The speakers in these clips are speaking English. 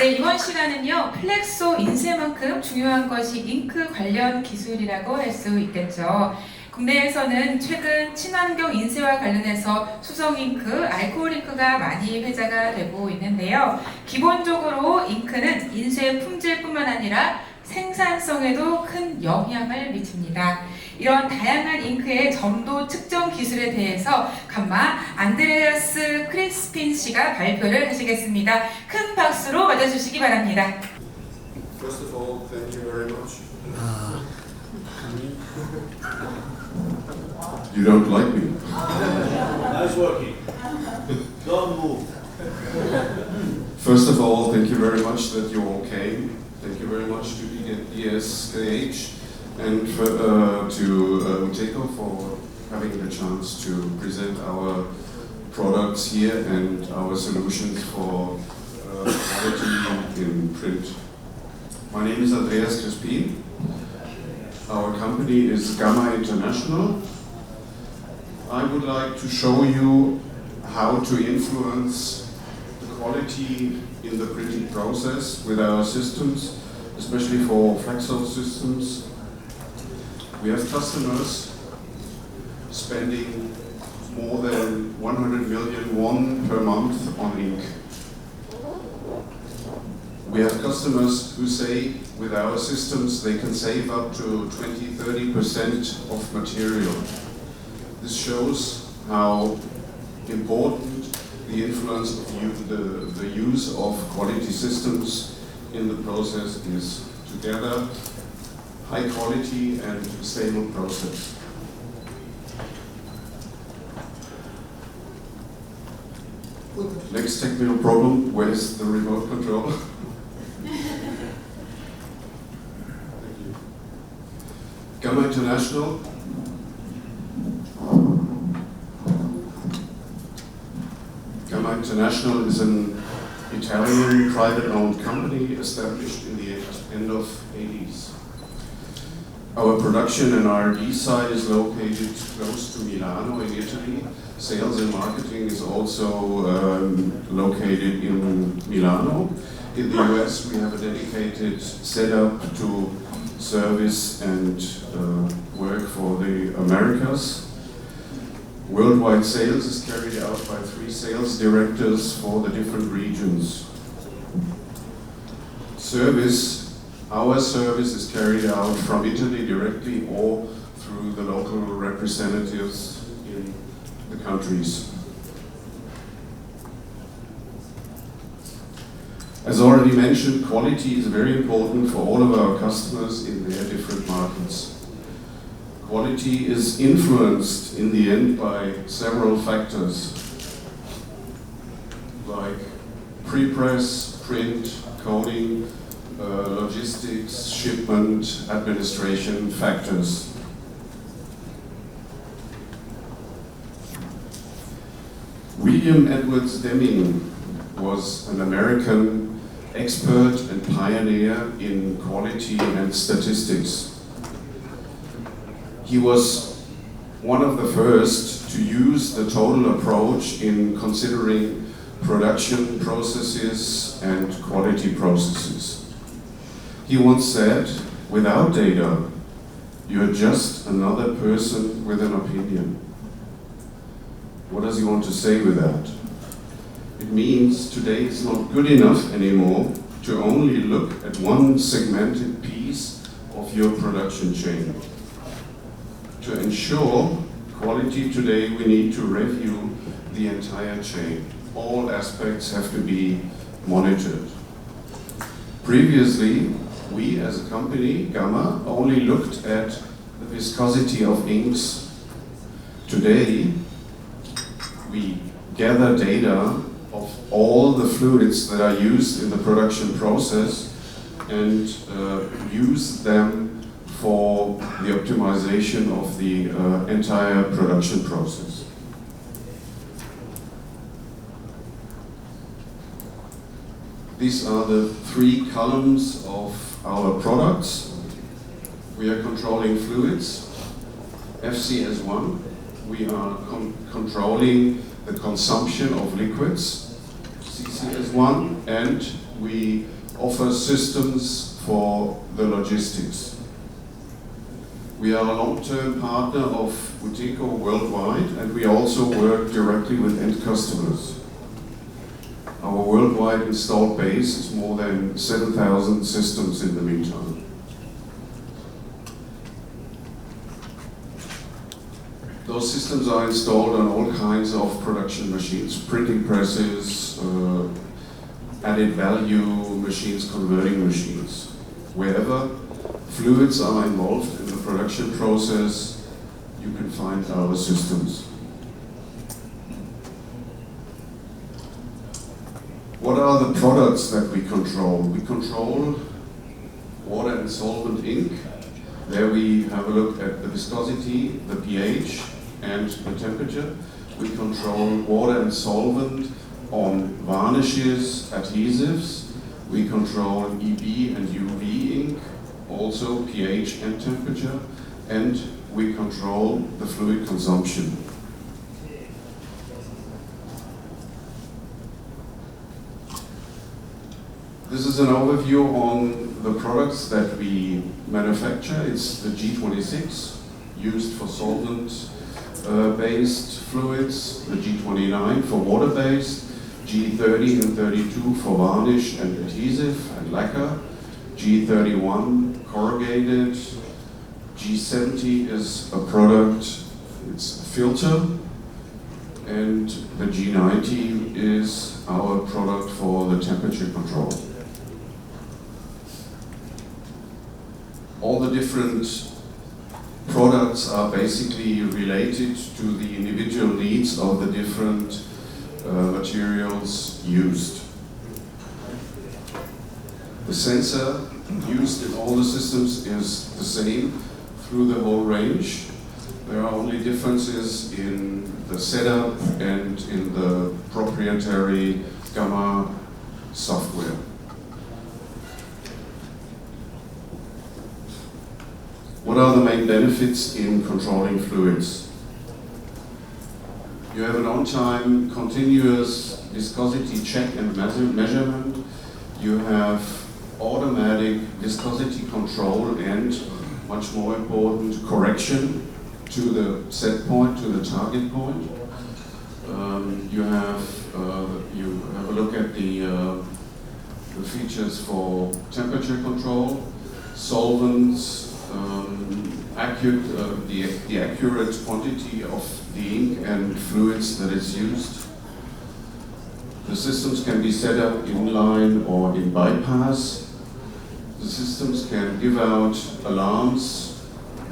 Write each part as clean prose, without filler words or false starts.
네, 이번 시간은요, 플렉소 인쇄만큼 중요한 것이 잉크 관련 기술이라고 할 수 있겠죠. 국내에서는 최근 친환경 인쇄와 관련해서 수성 잉크, 알코올 잉크가 많이 회자가 되고 있는데요. 기본적으로 잉크는 인쇄 품질뿐만 아니라 생산성에도 큰 영향을 미칩니다. 이런 다양한 잉크의 점도 측정 기술에 대해서 감마 안드레아스 크리스핀 씨가 발표를 하시겠습니다. 큰 박수로 맞아주시기 바랍니다. First of all, thank you very much. You don't like me? Nice working. Don't move. First of all, thank you very much that you all came. Thank you very much to DSKH and to Teco for having the chance to present our products here and our solutions for quality in print. My name is Andreas Crespin. Our company is GAMA International. I would like to show you how to influence the quality in the printing process with our systems, especially for flexo systems. We have customers spending more than 100 million won per month on ink. We have customers who say with our systems they can save up to 20-30% of material. This shows how important the influence of the use of quality systems in the process is. Together, high quality and stable process. Next technical problem, where is the remote control? GAMA International. GAMA International is an Italian private-owned company established in the end of 80s. Our production and R&D site is located close to Milano in Italy. Sales and marketing is also located in Milano. In the US, we have a dedicated setup to service and work for the Americas. Worldwide sales is carried out by 3 sales directors for the different regions. Our service is carried out from Italy directly or through the local representatives in the countries. As already mentioned, quality is very important for all of our customers in their different markets. Quality is influenced in the end by several factors, like pre-press, print, coding, logistics, shipment, administration factors. William Edwards Deming was an American expert and pioneer in quality and statistics. He was one of the first to use the total approach in considering production processes and quality processes. He once said, without data, you're just another person with an opinion. What does he want to say with that? It means today it's not good enough anymore to only look at one segmented piece of your production chain. To ensure quality today, we need to review the entire chain. All aspects have to be monitored. Previously, we as a company, GAMA, only looked at the viscosity of inks. Today, we gather data of all the fluids that are used in the production process and use them for the optimization of the entire production process. These are the 3 columns of our products. We are controlling fluids. FCS1, we are controlling the consumption of liquids. CCS1 and we offer systems for the logistics. We are a long-term partner of Uteco worldwide, and we also work directly with end customers. Our worldwide installed base is more than 7,000 systems in the meantime. Those systems are installed on all kinds of production machines, printing presses, added value machines, converting machines. Wherever fluids are involved in the production process, you can find our systems. What are the products that we control? We control water and solvent ink. There we have a look at the viscosity, the pH, and the temperature. We control water and solvent on varnishes, adhesives. We control EB and UV ink, also pH and temperature, and we control the fluid consumption. This is an overview on the products that we manufacture. It's the G26, used for solvent-based fluids, the G29 for water-based, G30 and 32 for varnish and adhesive and lacquer, G31 corrugated, G70 is a product, it's a filter, and the G90 is our product for the temperature control. All the different products are basically related to the individual needs of the different materials used. The sensor used in all the systems is the same through the whole range. There are only differences in the setup and in the proprietary GAMA software. What are the main benefits in controlling fluids? You have an on-time continuous viscosity check and measurement. You have automatic viscosity control and, much more important, correction to the set point, to the target point. You have a look at the features for temperature control, solvents, the accurate quantity of the ink and fluids that is used. The systems can be set up inline or in bypass. The systems can give out alarms,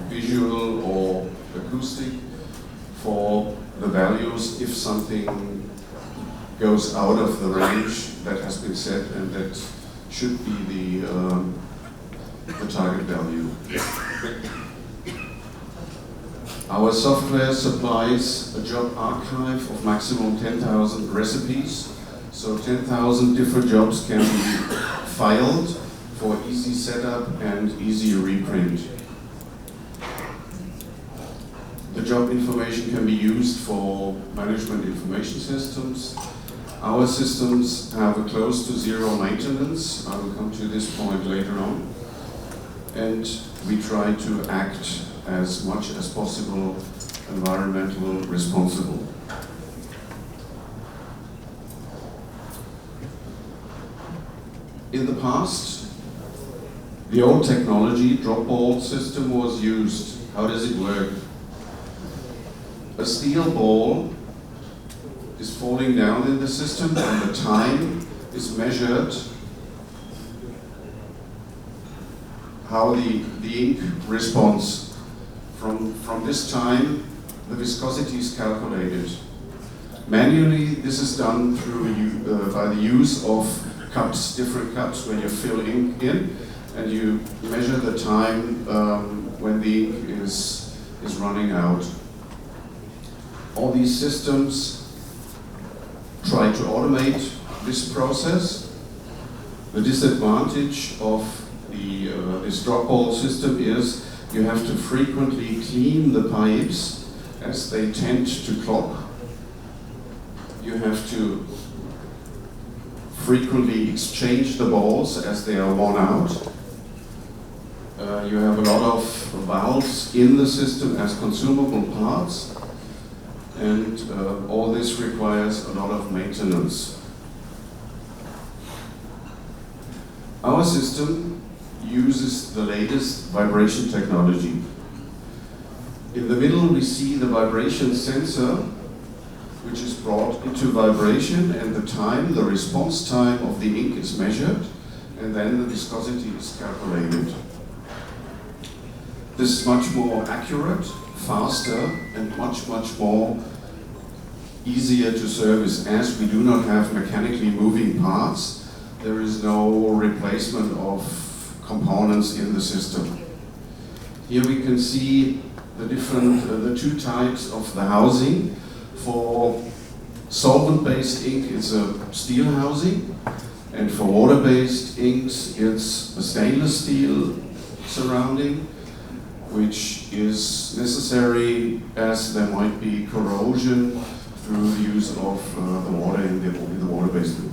visual or acoustic, for the values if something goes out of the range that has been set and that should be the target value. Our software supplies a job archive of maximum 10,000 recipes, so 10,000 different jobs can be filed for easy setup and easy reprint. The job information can be used for management information systems. Our systems have a close to zero maintenance. I will come to this point later on. And we try to act as much as possible environmentally responsible. In the past, the old technology, drop ball system, was used. How does it work? A steel ball is falling down in the system and the time is measured. How the ink responds. From this time, the viscosity is calculated. Manually, this is done through by the use of cups, different cups, when you fill ink in, and you measure the time when the ink is running out. All these systems try to automate this process. The disadvantage of this drop ball system is you have to frequently clean the pipes as they tend to clog. You have to frequently exchange the balls as they are worn out. You have a lot of valves in the system as consumable parts, and all this requires a lot of maintenance. Our system uses the latest vibration technology. In the middle we see the vibration sensor, which is brought into vibration, and the response time of the ink is measured, and then the viscosity is calculated. This is much more accurate, faster, and much more easier to service, as we do not have mechanically moving parts. There is no replacement of components in the system. Here we can see the two types of the housing. For solvent-based ink, it's a steel housing, and for water-based inks, it's a stainless steel surrounding, which is necessary as there might be corrosion through the use of the water in the water-based ink.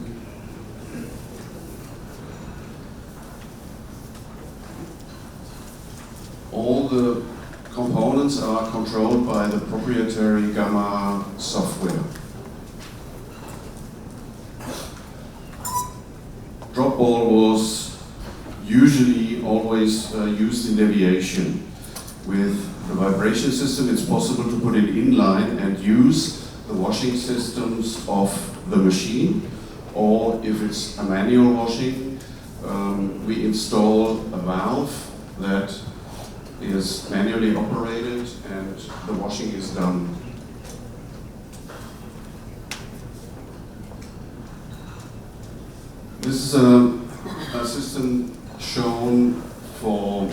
All the components are controlled by the proprietary GAMA software. Drop ball was usually always used in aviation. With the vibration system, it's possible to put it in line and use the washing systems of the machine, or if it's a manual washing, we install a valve that is manually operated and the washing is done. This is a system shown for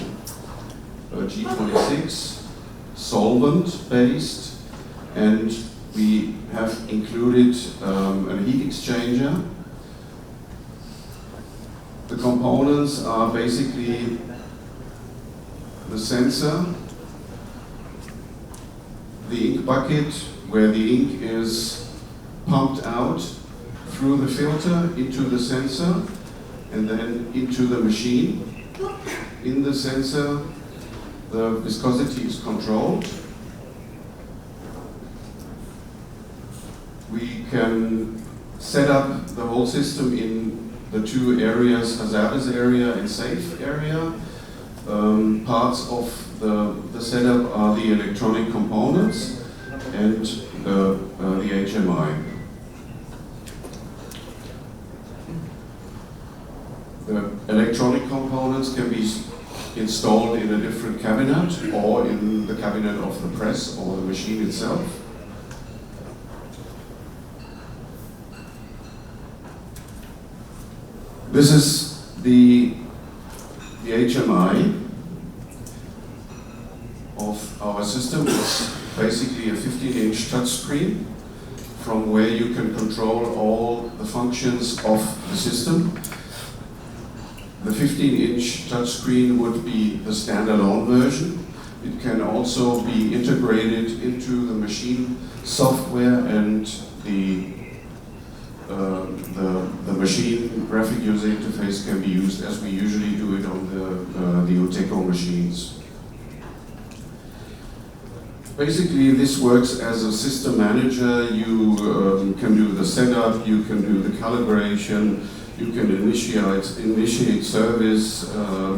G26, solvent-based, and we have included a heat exchanger. The components are basically the sensor, the ink bucket where the ink is pumped out through the filter into the sensor and then into the machine. In the sensor, the viscosity is controlled. We can set up the whole system in the two areas, hazardous area and safe area. Parts of the setup are the electronic components and the HMI. The electronic components can be installed in a different cabinet or in the cabinet of the press or the machine itself. This is the HMI of our system. It's basically a 15-inch touchscreen from where you can control all the functions of the system. The 15-inch touchscreen would be the standalone version. It can also be integrated into the machine software, and the machine graphic user interface can be used as we usually do it on the Uteco machines. Basically, this works as a system manager. You can do the setup, you can do the calibration, you can initiate service,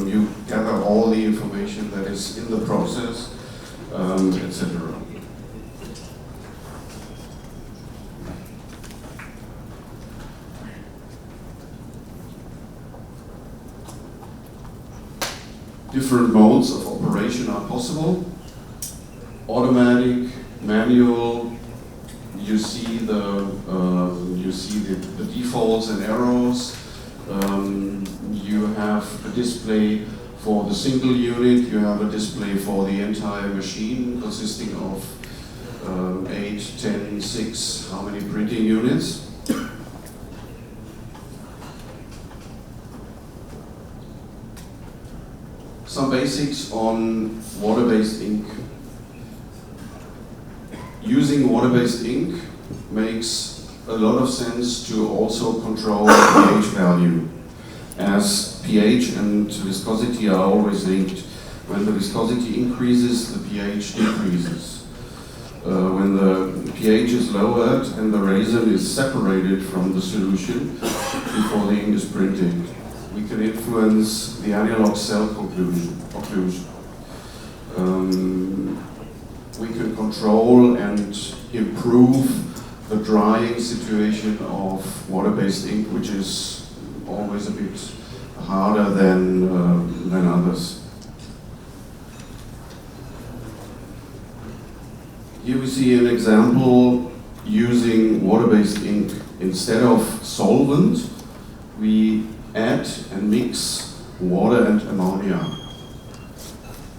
you gather all the information that is in the process, etc. Different modes of operation are possible. Automatic, manual. You see the defaults and arrows. You have a display for the single unit. You have a display for the entire machine, consisting of 8, 10, 6, how many printing units. Some basics on water-based ink. Using water-based ink makes a lot of sense to also control pH value, as pH and viscosity are always linked. When the viscosity increases, the pH decreases. When the pH is lowered and the resin is separated from the solution before the ink is printed, we can influence the analog cell occlusion. We can control and improve the drying situation of water-based ink, which is always a bit harder than others. Here we see an example using water-based ink. Instead of solvent, we add and mix water and ammonia.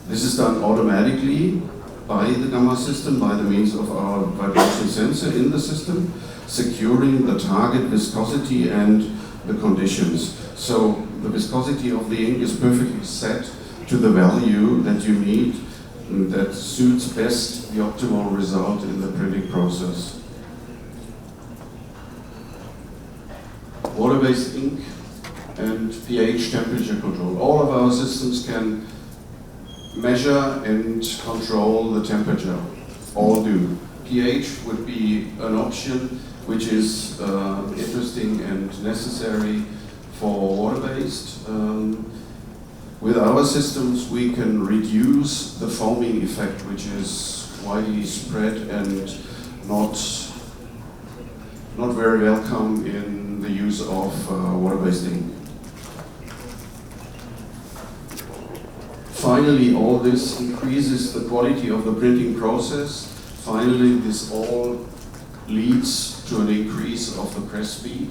This is done automatically by the GAMA system, by the means of our vibration sensor in the system, securing the target viscosity and the conditions. So the viscosity of the ink is perfectly set to the value that you need, that suits best the optimal result in the printing process. Water-based ink and pH temperature control. All of our systems can measure and control the temperature. All do. pH would be an option which is interesting and necessary for water-based. With our systems we can reduce the foaming effect, which is widely spread and not very welcome in the use of water-based ink. Finally, all this increases the quality of the printing process. Finally, this all leads to an increase of the press speed.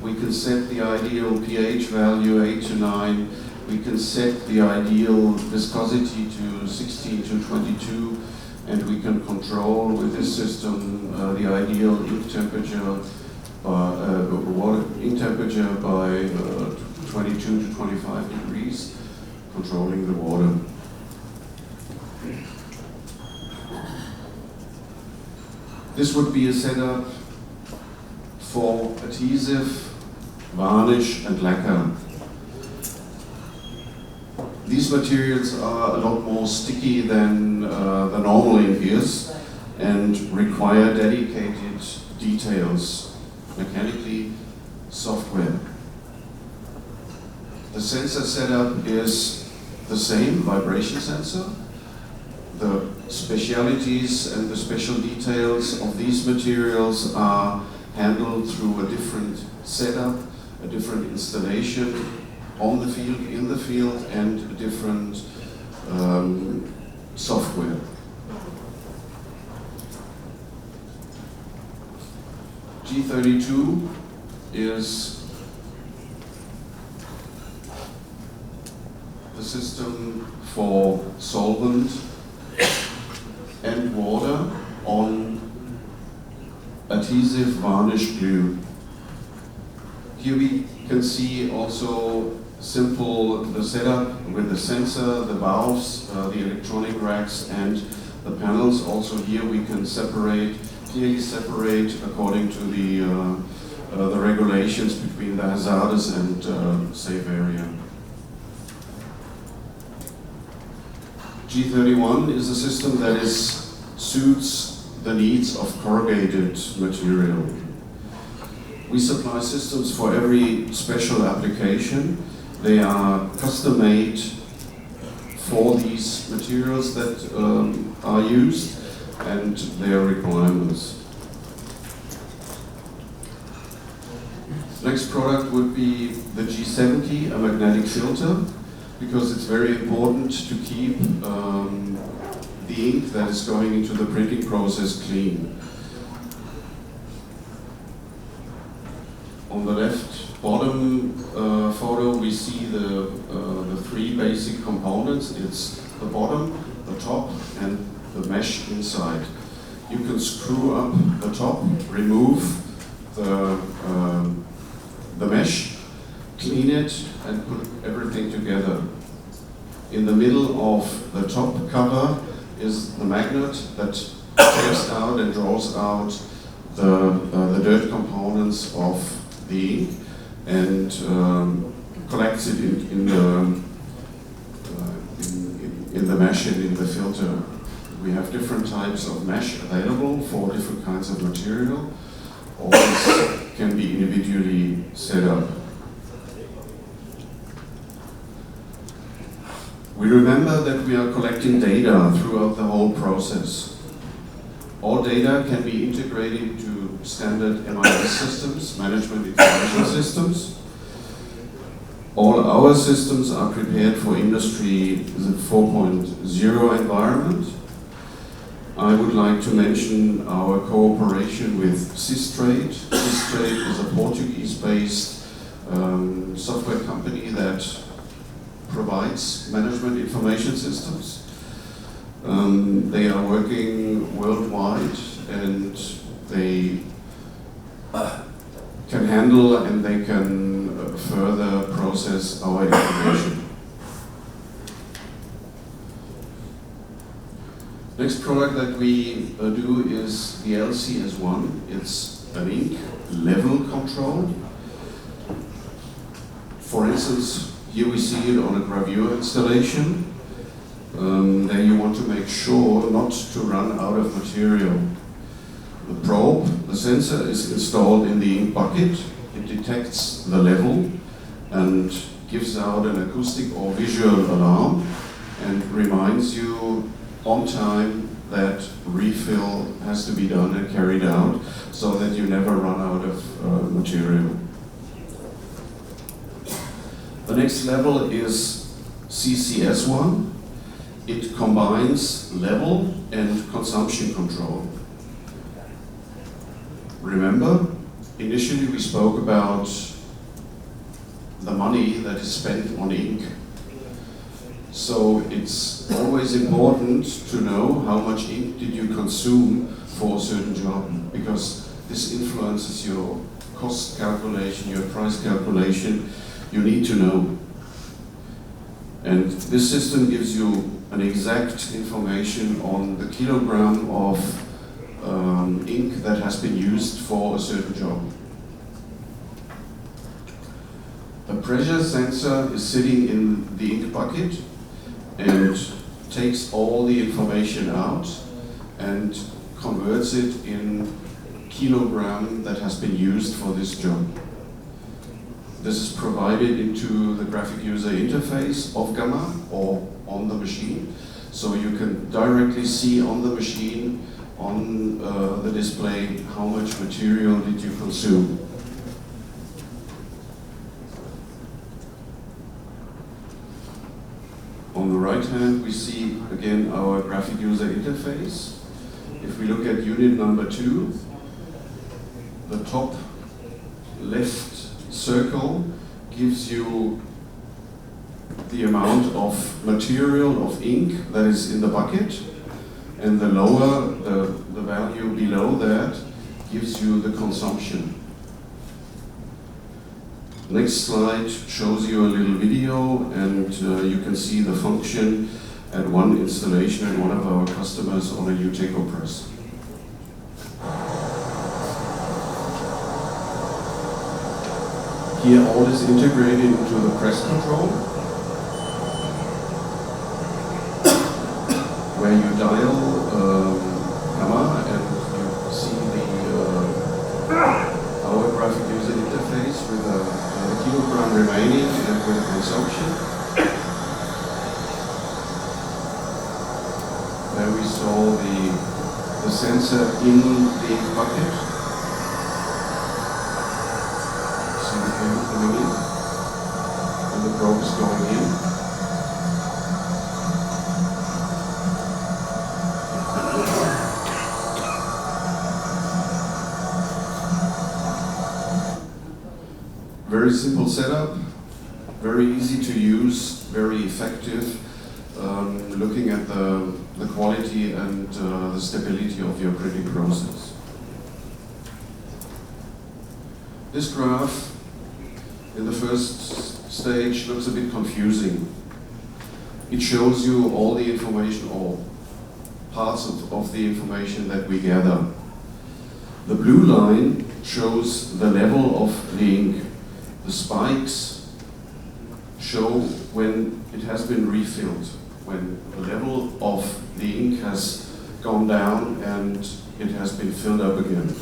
We can set the ideal pH value 8 to 9. We can set the ideal viscosity to 16 to 22, and we can control with this system the ideal ink temperature, water ink temperature by 22 to 25 degrees, controlling the water. This would be a setup for adhesive, varnish and lacquer. These materials are a lot more sticky than the normal ink is and require dedicated details, mechanically, software. The sensor setup is the same, vibration sensor. The specialities and the special details of these materials are handled through a different setup, a different installation on the field, in the field, and a different software. G32 is the system for solvent and water on adhesive varnish glue. Here we can see also the setup with the sensor, the valves, the electronic racks and the panels. Also here we can clearly separate according to the regulations between the hazardous and safe area. G31 is a system that suits the needs of corrugated material. We supply systems for every special application. They are custom-made for these materials that are used and their requirements. Next product would be the G70, a magnetic filter, because it's very important to keep the ink that is going into the printing process clean. On the left bottom photo we see the three basic components. It's the bottom, the top and the mesh inside. You can screw up the top, remove the mesh, clean it and put everything together. In the middle of the top cover is the magnet that takes out and draws out the dirt components of the ink and collects it in the mesh and in the filter. We have different types of mesh available for different kinds of material. All this can be individually set up. We remember that we are collecting data throughout the whole process. All data can be integrated into standard MIS systems, management information systems. All our systems are prepared for Industry 4.0 environment. I would like to mention our cooperation with Systrade. Systrade is a Portuguese-based software company that provides management information systems. They are working worldwide and they can handle and they can further process our information. Next product that we do is the LCS1. It's an ink level control. For instance, here we see it on a gravure installation. There you want to make sure not to run out of material. The probe, the sensor is installed in the ink bucket. It detects the level and gives out an acoustic or visual alarm and reminds you on time that refill has to be done and carried out so that you never run out of material. The next level is CCS1. It combines level and consumption control. Remember, initially we spoke about the money that is spent on ink. So it's always important to know how much ink did you consume for a certain job, because this influences your cost calculation, your price calculation. You need to know. And this system gives you an exact information on the kilogram of ink that has been used for a certain job. A pressure sensor is sitting in the ink bucket and takes all the information out and converts it in kilogram that has been used for this job. This is provided into the graphic user interface of GAMA or on the machine, so you can directly see on the machine, on the display, how much material did you consume. On the right hand, we see again our graphic user interface. If we look at unit number 2, the top left circle gives you the amount of material of ink that is in the bucket, and the lower, the value below that gives you the consumption. Next slide shows you a little video, and you can see the function at one installation at one of our customers on a Uteco press. Here all is integrated into the press control, where you dial GAMA and you see our graphic user interface with a kilogram remaining and with consumption. There we saw the sensor in the bucket. See the cable coming in, and the probe is going in. Very simple setup, very easy to use, very effective, looking at the quality and the stability of your printing process. This graph in the first stage looks a bit confusing. It shows you all the information, or parts of the information that we gather. The blue line shows the level of the ink. The spikes show when it has been refilled, when the level of the ink has gone down and it has been filled up again.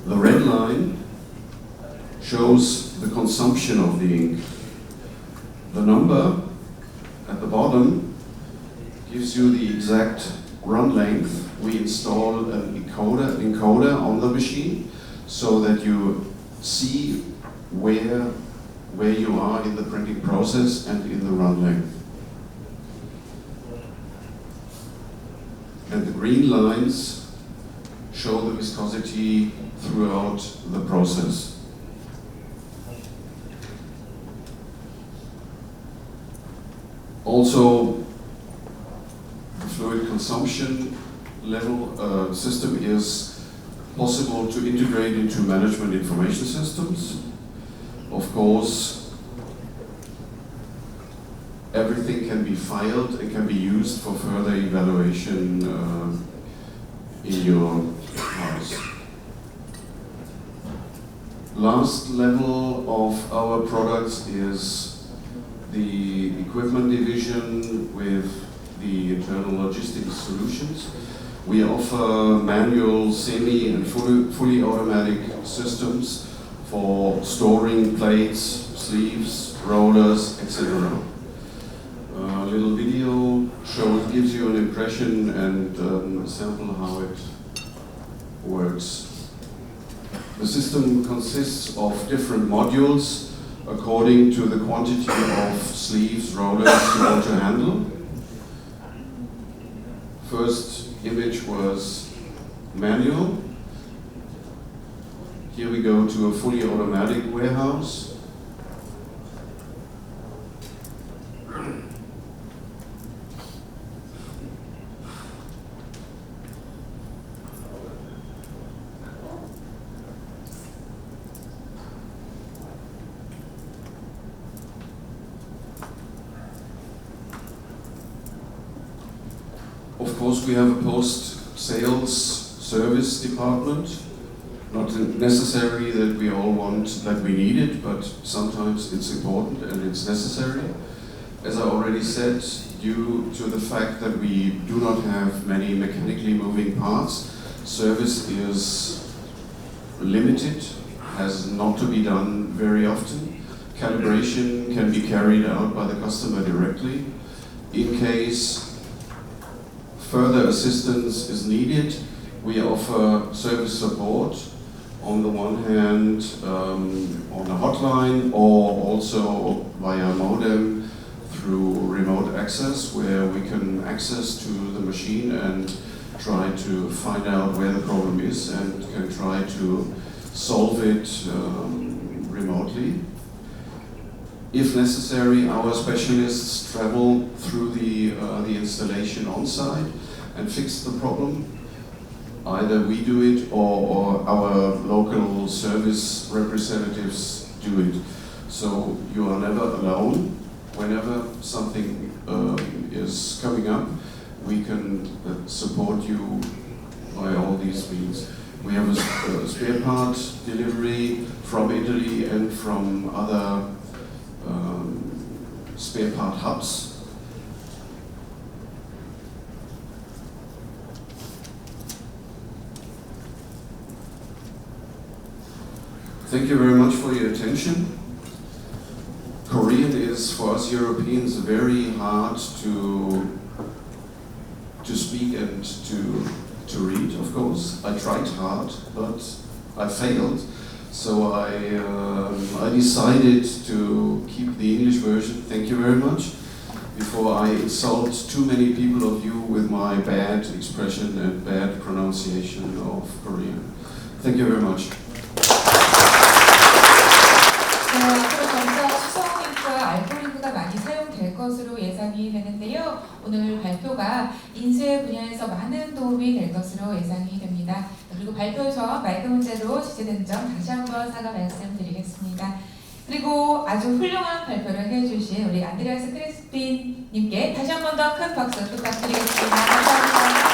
The red line shows the consumption of the ink. The number at the bottom gives you the exact run length. We install an encoder on the machine so that you see where you are in the printing process and in the run length. And the green lines show the viscosity throughout the process. Also, the fluid consumption level system is possible to integrate into management information systems. Of course, everything can be filed and can be used for further evaluation in your house. Last level of our products is the equipment division with the internal logistics solutions. We offer manual, semi and fully automatic systems for storing plates, sleeves, rollers, etc. A little video gives you an impression and a sample how it works. The system consists of different modules according to the quantity of sleeves, rollers you want to handle. First image was manual. Here we go to a fully automatic warehouse. Of course, we have a post-sales service department. Not necessarily that we all want that we need it, but sometimes it's important and it's necessary. As I already said, due to the fact that we do not have many mechanically moving parts, service is limited, has not to be done very often. Calibration can be carried out by the customer directly. In case further assistance is needed, we offer service support on the one hand on a hotline or also via modem through remote access, where we can access to the machine and try to find out where the problem is and can try to solve it remotely. If necessary, our specialists travel through the installation on site and fix the problem. Either we do it or our local service representatives do it. So you are never alone. Whenever something is coming up, we can support you by all these means. We have a spare part delivery from Italy and from other spare part hubs. Thank you very much for your attention. Korean is, for us Europeans, very hard to speak and to read, of course. I tried hard, but I failed. So I decided to keep the English version, thank you very much, before I insult too many people of you with my bad expression and bad pronunciation of Korean. Thank you very much. 앞으로 점차 수성잉크와 알코올잉크가 많이 사용될 것으로 예상이 되는데요. 오늘 발표가 인쇄 분야에서 많은 도움이 될 것으로 예상이 됩니다. 그리고 발표에서 마이크 문제로 지체된 점 다시 한번 사과 말씀드리겠습니다. 그리고 아주 훌륭한 발표를 해주신 우리 안드레아스 크리스핀님께 다시 한 번 더 큰 박수 부탁드리겠습니다. 감사합니다.